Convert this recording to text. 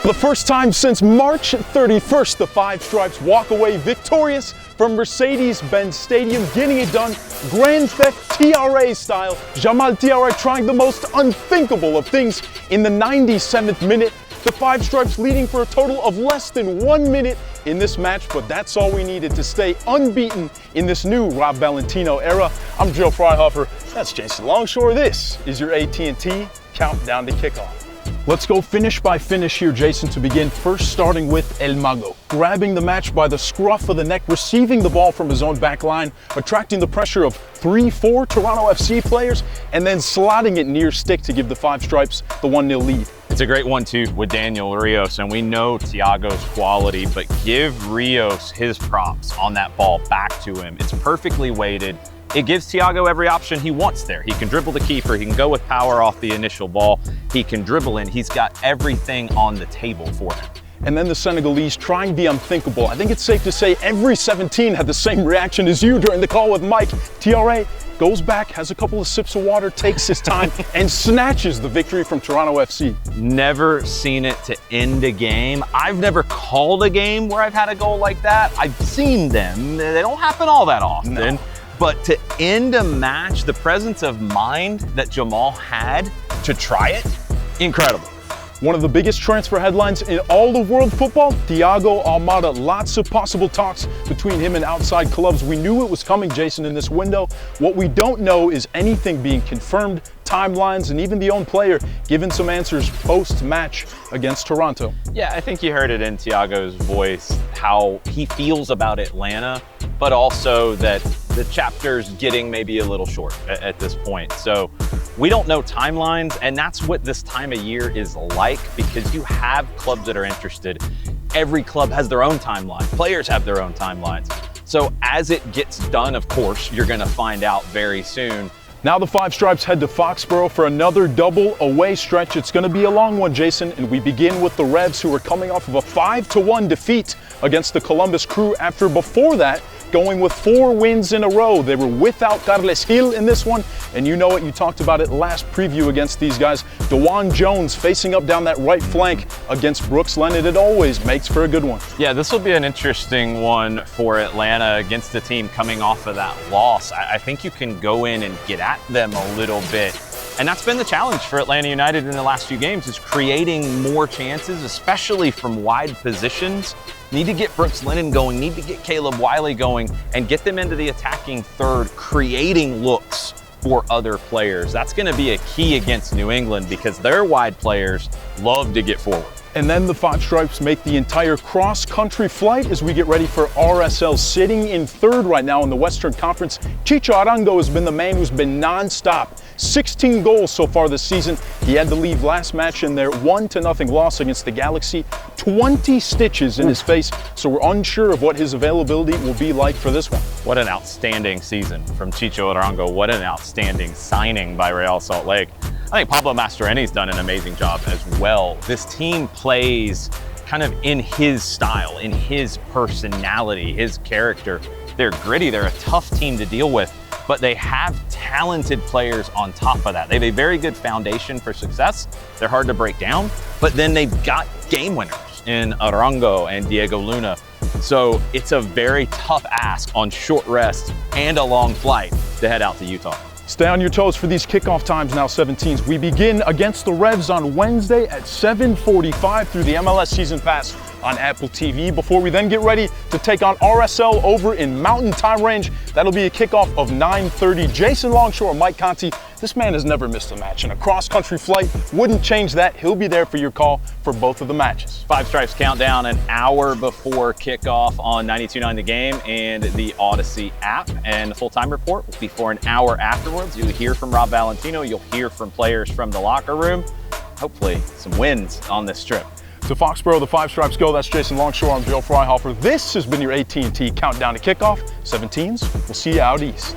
the first time since March 31st, the Five Stripes walk away victorious from Mercedes-Benz Stadium, getting it done Grand Theft TRA style. Jamal TRA trying the most unthinkable of things in the 97th minute. The Five Stripes leading for a total of less than 1 minute in this match, but that's all we needed to stay unbeaten in this new Rob Valentino era. I'm Joe Fryhofer, that's Jason Longshore. This is your AT&T Countdown to Kickoff. Let's go finish by finish here, Jason, to begin. First, starting with El Mago, grabbing the match by the scruff of the neck, receiving the ball from his own back line, attracting the pressure of 3-4 Toronto FC players, and then slotting it near stick to give the Five Stripes the 1-0 lead. It's a great 1-2 with Daniel Rios, and we know Thiago's quality, but give Rios his props on that ball back to him. It's perfectly weighted. It gives Thiago every option he wants there. He can dribble the keeper, he can go with power off the initial ball, he can dribble in, he's got everything on the table for him. And then the Senegalese trying the unthinkable. I think it's safe to say every 17 had the same reaction as you during the call with Mike. TRA goes back, has a couple of sips of water, takes his time, and snatches the victory from Toronto FC. Never seen it to end a game. I've never called a game where I've had a goal like that. I've seen them. They don't happen all that often. No. But to end a match, the presence of mind that Jamal had to try it, incredible. One of the biggest transfer headlines in all of world football, Thiago Almada. Lots of possible talks between him and outside clubs. We knew it was coming, Jason, in this window. What we don't know is anything being confirmed, timelines, and even the own player giving some answers post-match against Toronto. Yeah, I think you heard it in Thiago's voice, how he feels about Atlanta, but also that the chapter's getting maybe a little short at this point. So we don't know timelines, and that's what this time of year is like, because you have clubs that are interested. Every club has their own timeline. Players have their own timelines. So as it gets done, of course, you're gonna find out very soon. Now the Five Stripes head to Foxborough for another double away stretch. It's going to be a long one, Jason, and we begin with the Revs, who are coming off of a 5-1 defeat against the Columbus Crew after before that going with 4 wins in a row. They were without Carles Gil in this one, and you know it, you talked about it last preview against these guys. DeJuan Jones facing up down that right flank against Brooks Lennon. It always makes for a good one. Yeah, this will be an interesting one for Atlanta against the team coming off of that loss. I think you can go in and get at them a little bit. And that's been the challenge for Atlanta United in the last few games, is creating more chances, especially from wide positions. Need to get Brooks Lennon going, need to get Caleb Wiley going, and get them into the attacking third, creating looks for other players. That's gonna be a key against New England, because their wide players love to get forward. And then the Five Stripes make the entire cross-country flight as we get ready for RSL. Sitting in third right now in the Western Conference, Chicho Arango has been the man who's been non-stop. 16 goals so far this season. He had to leave last match in their 1-0 loss against the Galaxy. 20 stitches in his face, so we're unsure of what his availability will be like for this one. What an outstanding season from Chicho Arango. What an outstanding signing by Real Salt Lake. I think Pablo Mastroeni's done an amazing job as well. This team plays kind of in his style, in his personality, his character. They're gritty, they're a tough team to deal with, but they have talented players on top of that. They have a very good foundation for success. They're hard to break down, but then they've got game winners in Arango and Diego Luna. So it's a very tough ask on short rest and a long flight to head out to Utah. Stay on your toes for these kickoff times now, 17s. We begin against the Revs on Wednesday at 7:45 through the MLS Season Pass on Apple TV, before we then get ready to take on RSL over in Mountain Time Range. That'll be a kickoff of 9:30. Jason Longshore, Mike Conti, this man has never missed a match, and a cross-country flight wouldn't change that. He'll be there for your call for both of the matches. Five Stripes Countdown an hour before kickoff on 92.9 The Game and the Odyssey app, and the full-time report will be for an hour afterwards. You'll hear from Rob Valentino, you'll hear from players from the locker room, hopefully some wins on this trip. To Foxborough, the Five Stripes go. That's Jason Longshore. I'm Joe Fryhofer. This has been your AT&T Countdown to Kickoff. 17s, we'll see you out east.